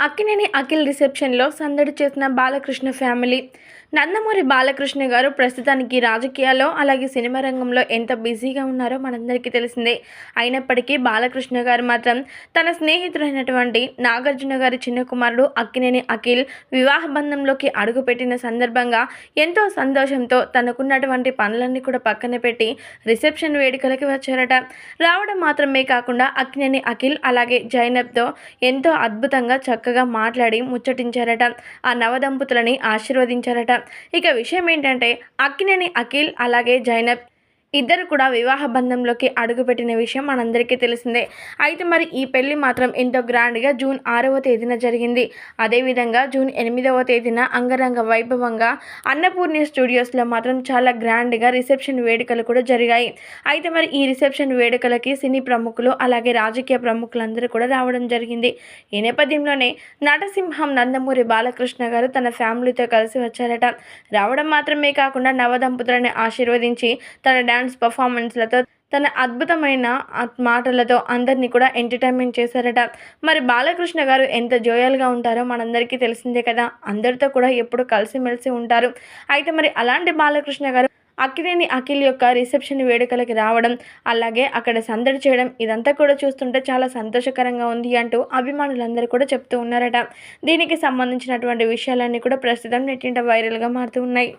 అక్కినేని అఖిల్ రిసెప్షన్లో సందడి చేసిన బాలకృష్ణ ఫ్యామిలీ. నందమూరి బాలకృష్ణ గారు ప్రస్తుతానికి రాజకీయాల్లో అలాగే సినిమా రంగంలో ఎంత బిజీగా ఉన్నారో మనందరికీ తెలిసిందే. అయినప్పటికీ బాలకృష్ణ గారు మాత్రం తన స్నేహితుడైనటువంటి నాగార్జున గారి చిన్న కుమారుడు అక్కినేని అఖిల్ వివాహ బంధంలోకి అడుగుపెట్టిన సందర్భంగా ఎంతో సంతోషంతో తనకున్నటువంటి పనులన్నీ కూడా పక్కన పెట్టి రిసెప్షన్ వేడుకలకి వచ్చారట. రావడం మాత్రమే కాకుండా అక్కినేని అఖిల్ అలాగే జైనబ్తో ఎంతో అద్భుతంగా చక్కగా మాట్లాడి ముచ్చటించారట. ఆ నవదంపతులని ఆశీర్వదించారట. ఇక విషయం ఏంటంటే అక్కినేని అఖిల్ అలాగే జైనబ్ ఇద్దరు కూడా వివాహ బంధంలోకి అడుగుపెట్టిన విషయం మనందరికీ తెలిసిందే. అయితే మరి ఈ పెళ్లి మాత్రం ఎంతో గ్రాండ్గా జూన్ 6వ తేదీన జరిగింది. అదేవిధంగా జూన్ 8వ తేదీన అంగరంగ వైభవంగా అన్నపూర్ణ స్టూడియోస్లో మాత్రం చాలా గ్రాండ్గా రిసెప్షన్ వేడుకలు కూడా జరిగాయి. అయితే మరి ఈ రిసెప్షన్ వేడుకలకి సినీ ప్రముఖులు అలాగే రాజకీయ ప్రముఖులందరూ కూడా రావడం జరిగింది. ఈ నేపథ్యంలోనే నటసింహం నందమూరి బాలకృష్ణ గారు తన ఫ్యామిలీతో కలిసి వచ్చారట. రావడం మాత్రమే కాకుండా నవదంపతులను ఆశీర్వదించి తన డాన్స్ పర్ఫార్మెన్స్లతో తన అద్భుతమైన మాటలతో అందరినీ కూడా ఎంటర్టైన్మెంట్ చేశారట. మరి బాలకృష్ణ గారు ఎంత జోయల్గా ఉంటారో మనందరికీ తెలిసిందే కదా. అందరితో కూడా ఎప్పుడు కలిసిమెలిసి ఉంటారు. అయితే మరి అలాంటి బాలకృష్ణ గారు అక్కినేని అఖిల్ యొక్క రిసెప్షన్ వేడుకలకి రావడం అలాగే అక్కడ సందడి చేయడం ఇదంతా కూడా చూస్తుంటే చాలా సంతోషకరంగా ఉంది అంటూ అభిమానులందరూ కూడా చెప్తూ ఉన్నారట. దీనికి సంబంధించినటువంటి విషయాలన్నీ కూడా ప్రస్తుతం నెట్టింట వైరల్గా మారుతూ ఉన్నాయి.